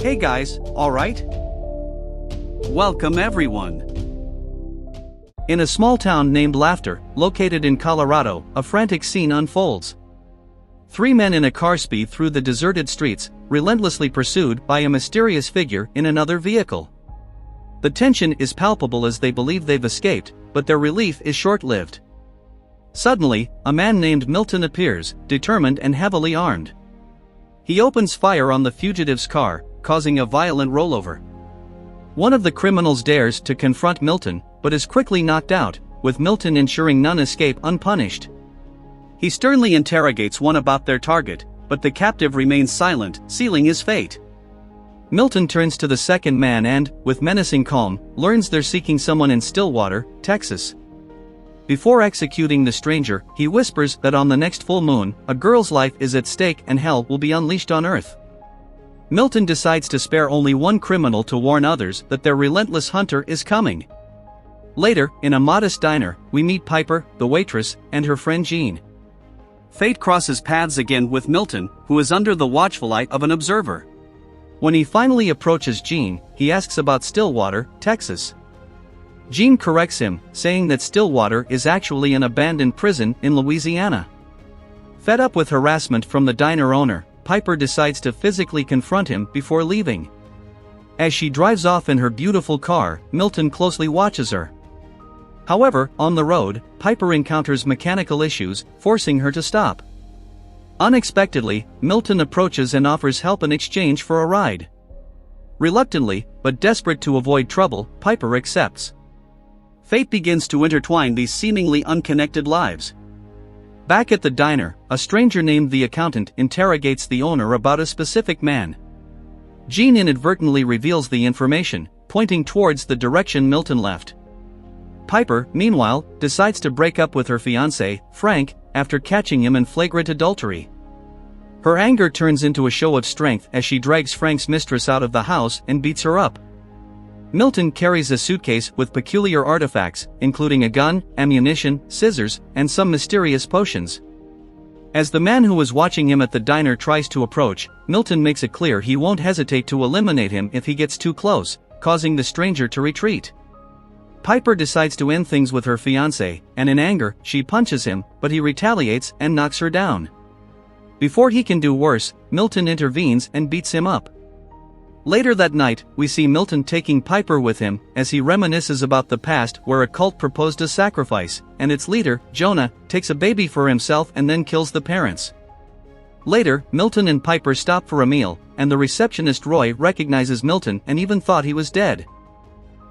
Hey guys, alright? Welcome everyone. In a small town named Laughter, located in Colorado, a frantic scene unfolds. Three men in a car speed through the deserted streets, relentlessly pursued by a mysterious figure in another vehicle. The tension is palpable as they believe they've escaped, but their relief is short-lived. Suddenly, a man named Milton appears, determined and heavily armed. He opens fire on the fugitive's car, causing a violent rollover. One of the criminals dares to confront Milton, but is quickly knocked out, with Milton ensuring none escape unpunished. He sternly interrogates one about their target, but the captive remains silent, sealing his fate. Milton turns to the second man and, with menacing calm, learns they're seeking someone in Stillwater, Texas. Before executing the stranger, he whispers that on the next full moon, a girl's life is at stake and hell will be unleashed on Earth. Milton decides to spare only one criminal to warn others that their relentless hunter is coming. Later, in a modest diner, we meet Piper, the waitress, and her friend Jean. Fate crosses paths again with Milton, who is under the watchful eye of an observer. When he finally approaches Jean, he asks about Stillwater, Texas. Jean corrects him, saying that Stillwater is actually an abandoned prison in Louisiana. Fed up with harassment from the diner owner, Piper decides to physically confront him before leaving. As she drives off in her beautiful car, Milton closely watches her. However, on the road, Piper encounters mechanical issues, forcing her to stop. Unexpectedly, Milton approaches and offers help in exchange for a ride. Reluctantly, but desperate to avoid trouble, Piper accepts. Fate begins to intertwine these seemingly unconnected lives. Back at the diner, a stranger named the accountant interrogates the owner about a specific man. Jean inadvertently reveals the information, pointing towards the direction Milton left. Piper, meanwhile, decides to break up with her fiancé, Frank, after catching him in flagrant adultery. Her anger turns into a show of strength as she drags Frank's mistress out of the house and beats her up. Milton carries a suitcase with peculiar artifacts, including a gun, ammunition, scissors, and some mysterious potions. As the man who was watching him at the diner tries to approach, Milton makes it clear he won't hesitate to eliminate him if he gets too close, causing the stranger to retreat. Piper decides to end things with her fiancé, and in anger, she punches him, but he retaliates and knocks her down. Before he can do worse, Milton intervenes and beats him up. Later that night, we see Milton taking Piper with him, as he reminisces about the past where a cult proposed a sacrifice, and its leader, Jonah, takes a baby for himself and then kills the parents. Later, Milton and Piper stop for a meal, and the receptionist Roy recognizes Milton and even thought he was dead.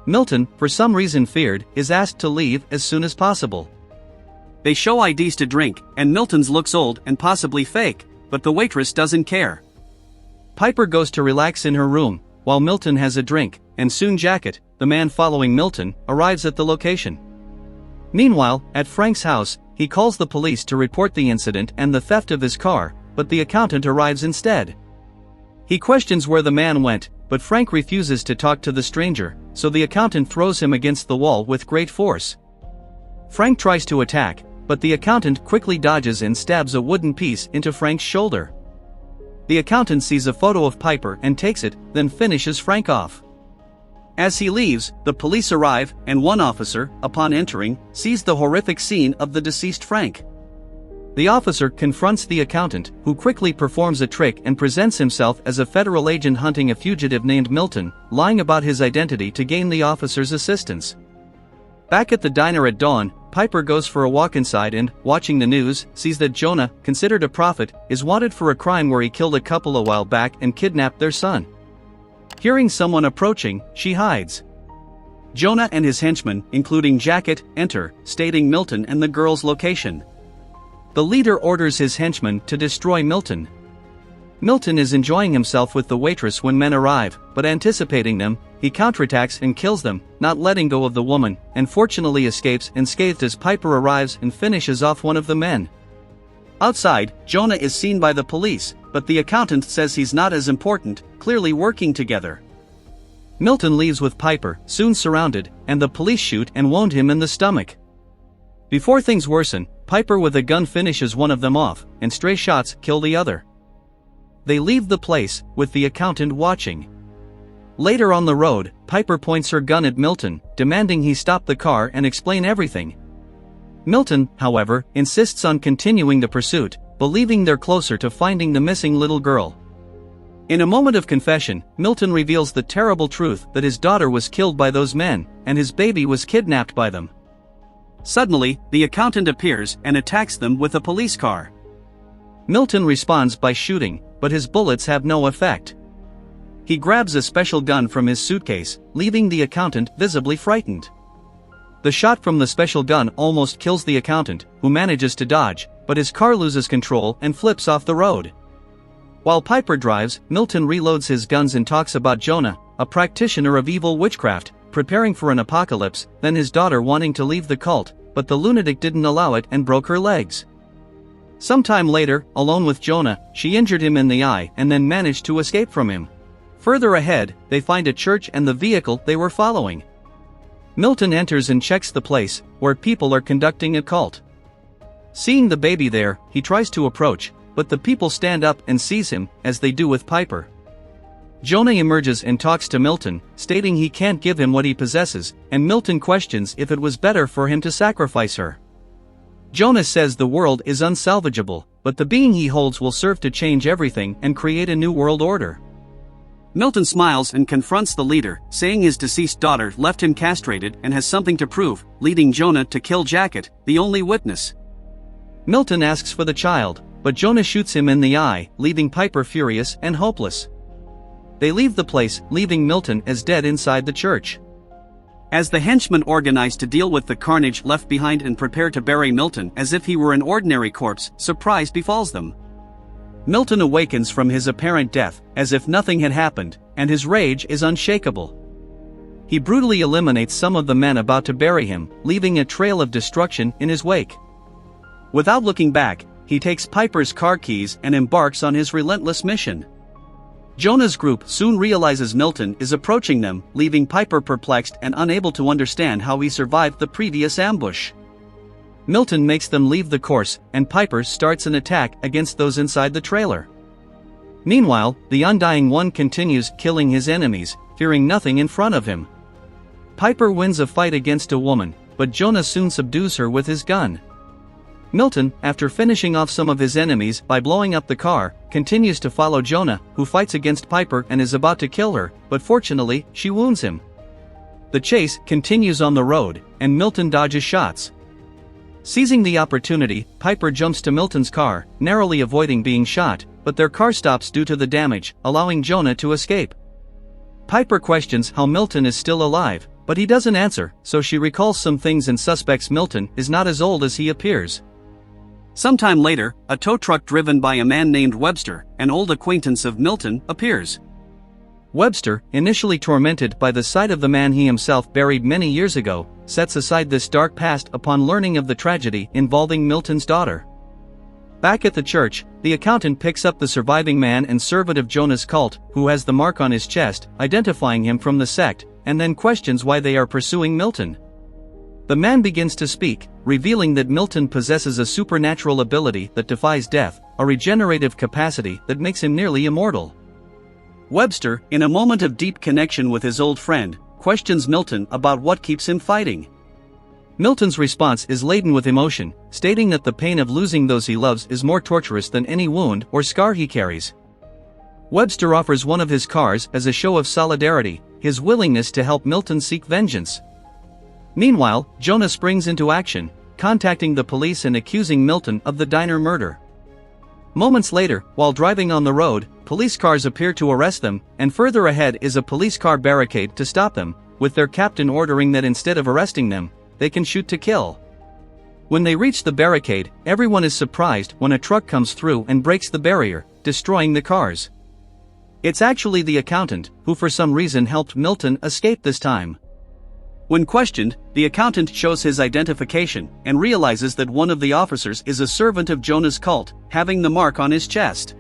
Milton, for some reason feared, is asked to leave as soon as possible. They show IDs to drink, and Milton's looks old and possibly fake, but the waitress doesn't care. Piper goes to relax in her room, while Milton has a drink, and soon Jacket, the man following Milton, arrives at the location. Meanwhile, at Frank's house, he calls the police to report the incident and the theft of his car, but the accountant arrives instead. He questions where the man went, but Frank refuses to talk to the stranger, so the accountant throws him against the wall with great force. Frank tries to attack, but the accountant quickly dodges and stabs a wooden piece into Frank's shoulder. The accountant sees a photo of Piper and takes it, then finishes Frank off. As he leaves, the police arrive, and one officer, upon entering, sees the horrific scene of the deceased Frank. The officer confronts the accountant, who quickly performs a trick and presents himself as a federal agent hunting a fugitive named Milton, lying about his identity to gain the officer's assistance. Back at the diner at dawn, Piper goes for a walk inside and, watching the news, sees that Jonah, considered a prophet, is wanted for a crime where he killed a couple a while back and kidnapped their son. Hearing someone approaching, she hides. Jonah and his henchmen, including Jacket, enter, stating Milton and the girl's location. The leader orders his henchmen to destroy Milton. Milton is enjoying himself with the waitress when men arrive, but anticipating them, he counterattacks and kills them, not letting go of the woman, and fortunately escapes unscathed as Piper arrives and finishes off one of the men. Outside, Jonah is seen by the police, but the accountant says he's not as important, clearly working together. Milton leaves with Piper, soon surrounded, and the police shoot and wound him in the stomach. Before things worsen, Piper with a gun finishes one of them off, and stray shots kill the other. They leave the place, with the accountant watching. Later on the road, Piper points her gun at Milton, demanding he stop the car and explain everything. Milton, however, insists on continuing the pursuit, believing they're closer to finding the missing little girl. In a moment of confession, Milton reveals the terrible truth that his daughter was killed by those men, and his baby was kidnapped by them. Suddenly, the accountant appears and attacks them with a police car. Milton responds by shooting, but his bullets have no effect. He grabs a special gun from his suitcase, leaving the accountant visibly frightened. The shot from the special gun almost kills the accountant, who manages to dodge, but his car loses control and flips off the road. While Piper drives, Milton reloads his guns and talks about Jonah, a practitioner of evil witchcraft, preparing for an apocalypse, then his daughter wanting to leave the cult, but the lunatic didn't allow it and broke her legs. Sometime later, alone with Jonah, she injured him in the eye and then managed to escape from him. Further ahead, they find a church and the vehicle they were following. Milton enters and checks the place, where people are conducting a cult. Seeing the baby there, he tries to approach, but the people stand up and seize him, as they do with Piper. Jonah emerges and talks to Milton, stating he can't give him what he possesses, and Milton questions if it was better for him to sacrifice her. Jonah says the world is unsalvageable, but the being he holds will serve to change everything and create a new world order. Milton smiles and confronts the leader, saying his deceased daughter left him castrated and has something to prove, leading Jonah to kill Jacket, the only witness. Milton asks for the child, but Jonah shoots him in the eye, leaving Piper furious and hopeless. They leave the place, leaving Milton as dead inside the church. As the henchmen organize to deal with the carnage left behind and prepare to bury Milton as if he were an ordinary corpse, surprise befalls them. Milton awakens from his apparent death, as if nothing had happened, and his rage is unshakable. He brutally eliminates some of the men about to bury him, leaving a trail of destruction in his wake. Without looking back, he takes Piper's car keys and embarks on his relentless mission. Jonah's group soon realizes Milton is approaching them, leaving Piper perplexed and unable to understand how he survived the previous ambush. Milton makes them leave the course, and Piper starts an attack against those inside the trailer. Meanwhile, the Undying One continues killing his enemies, fearing nothing in front of him. Piper wins a fight against a woman, but Jonah soon subdues her with his gun. Milton, after finishing off some of his enemies by blowing up the car, continues to follow Jonah, who fights against Piper and is about to kill her, but fortunately, she wounds him. The chase continues on the road, and Milton dodges shots. Seizing the opportunity, Piper jumps to Milton's car, narrowly avoiding being shot, but their car stops due to the damage, allowing Jonah to escape. Piper questions how Milton is still alive, but he doesn't answer, so she recalls some things and suspects Milton is not as old as he appears. Sometime later, a tow truck driven by a man named Webster, an old acquaintance of Milton, appears. Webster, initially tormented by the sight of the man he himself buried many years ago, sets aside this dark past upon learning of the tragedy involving Milton's daughter. Back at the church, the accountant picks up the surviving man and servant of Jonah's cult, who has the mark on his chest, identifying him from the sect, and then questions why they are pursuing Milton. The man begins to speak, revealing that Milton possesses a supernatural ability that defies death, a regenerative capacity that makes him nearly immortal. Webster, in a moment of deep connection with his old friend, questions Milton about what keeps him fighting. Milton's response is laden with emotion, stating that the pain of losing those he loves is more torturous than any wound or scar he carries. Webster offers one of his cars as a show of solidarity, his willingness to help Milton seek vengeance. Meanwhile, Jonah springs into action, contacting the police and accusing Milton of the diner murder. Moments later, while driving on the road, police cars appear to arrest them, and further ahead is a police car barricade to stop them, with their captain ordering that instead of arresting them, they can shoot to kill. When they reach the barricade, everyone is surprised when a truck comes through and breaks the barrier, destroying the cars. It's actually the accountant, who for some reason helped Milton escape this time. When questioned, the accountant shows his identification and realizes that one of the officers is a servant of Jonah's cult, having the mark on his chest.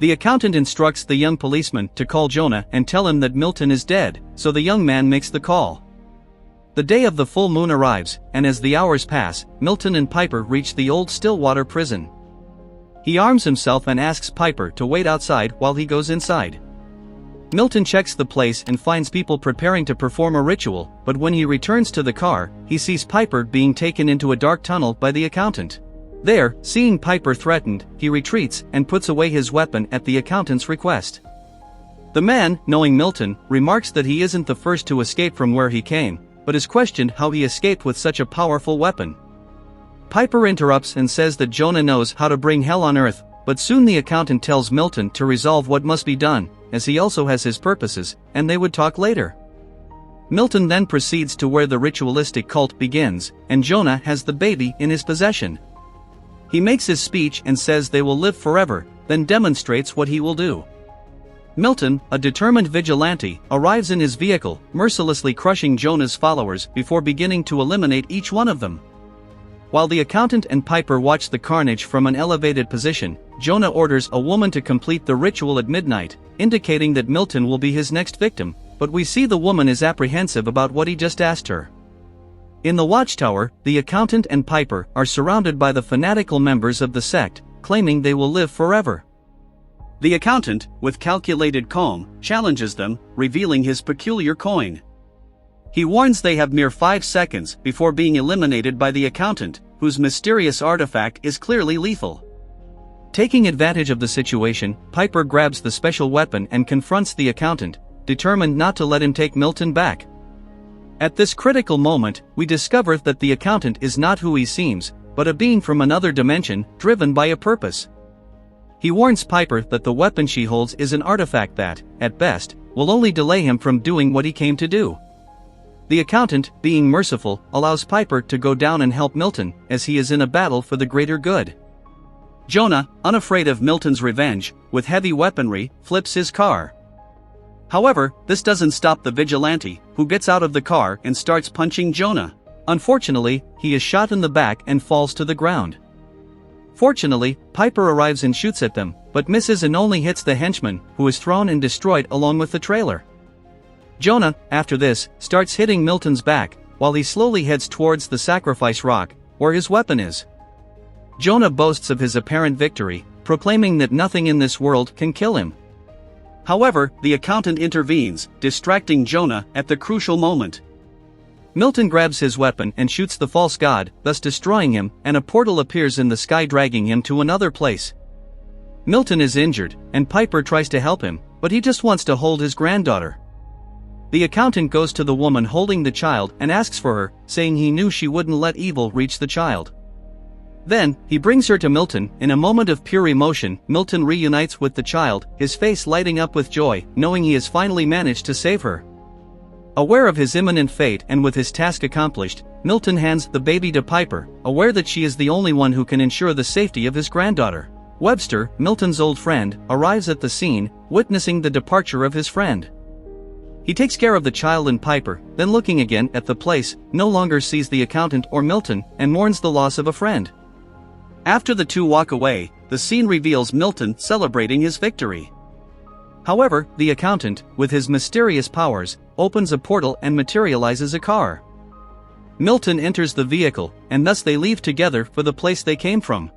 The accountant instructs the young policeman to call Jonah and tell him that Milton is dead, so the young man makes the call. The day of the full moon arrives, and as the hours pass, Milton and Piper reach the old Stillwater prison. He arms himself and asks Piper to wait outside while he goes inside. Milton checks the place and finds people preparing to perform a ritual, but when he returns to the car, he sees Piper being taken into a dark tunnel by the accountant. There, seeing Piper threatened, he retreats and puts away his weapon at the accountant's request. The man, knowing Milton, remarks that he isn't the first to escape from where he came, but is questioned how he escaped with such a powerful weapon. Piper interrupts and says that Jonah knows how to bring hell on earth, but soon the accountant tells Milton to resolve what must be done, as he also has his purposes, and they would talk later. Milton then proceeds to where the ritualistic cult begins, and Jonah has the baby in his possession. He makes his speech and says they will live forever, then demonstrates what he will do. Milton, a determined vigilante, arrives in his vehicle, mercilessly crushing Jonah's followers before beginning to eliminate each one of them. While the accountant and Piper watch the carnage from an elevated position, Jonah orders a woman to complete the ritual at midnight, indicating that Milton will be his next victim, but we see the woman is apprehensive about what he just asked her. In the watchtower, the accountant and Piper are surrounded by the fanatical members of the sect, claiming they will live forever. The accountant, with calculated calm, challenges them, revealing his peculiar coin. He warns they have mere 5 seconds before being eliminated by the accountant, whose mysterious artifact is clearly lethal. Taking advantage of the situation, Piper grabs the special weapon and confronts the accountant, determined not to let him take Milton back. At this critical moment, we discover that the accountant is not who he seems, but a being from another dimension, driven by a purpose. He warns Piper that the weapon she holds is an artifact that, at best, will only delay him from doing what he came to do. The accountant, being merciful, allows Piper to go down and help Milton, as he is in a battle for the greater good. Jonah, unafraid of Milton's revenge, with heavy weaponry, flips his car. However, this doesn't stop the vigilante, who gets out of the car and starts punching Jonah. Unfortunately, he is shot in the back and falls to the ground. Fortunately, Piper arrives and shoots at them, but misses and only hits the henchman, who is thrown and destroyed along with the trailer. Jonah, after this, starts hitting Milton's back, while he slowly heads towards the sacrifice rock, where his weapon is. Jonah boasts of his apparent victory, proclaiming that nothing in this world can kill him. However, the accountant intervenes, distracting Jonah at the crucial moment. Milton grabs his weapon and shoots the false god, thus destroying him, and a portal appears in the sky dragging him to another place. Milton is injured, and Piper tries to help him, but he just wants to hold his granddaughter. The accountant goes to the woman holding the child and asks for her, saying he knew she wouldn't let evil reach the child. Then, he brings her to Milton. In a moment of pure emotion, Milton reunites with the child, his face lighting up with joy, knowing he has finally managed to save her. Aware of his imminent fate and with his task accomplished, Milton hands the baby to Piper, aware that she is the only one who can ensure the safety of his granddaughter. Webster, Milton's old friend, arrives at the scene, witnessing the departure of his friend. He takes care of the child and Piper, then looking again at the place, no longer sees the accountant or Milton, and mourns the loss of a friend. After the two walk away, the scene reveals Milton celebrating his victory. However, the accountant, with his mysterious powers, opens a portal and materializes a car. Milton enters the vehicle, and thus they leave together for the place they came from.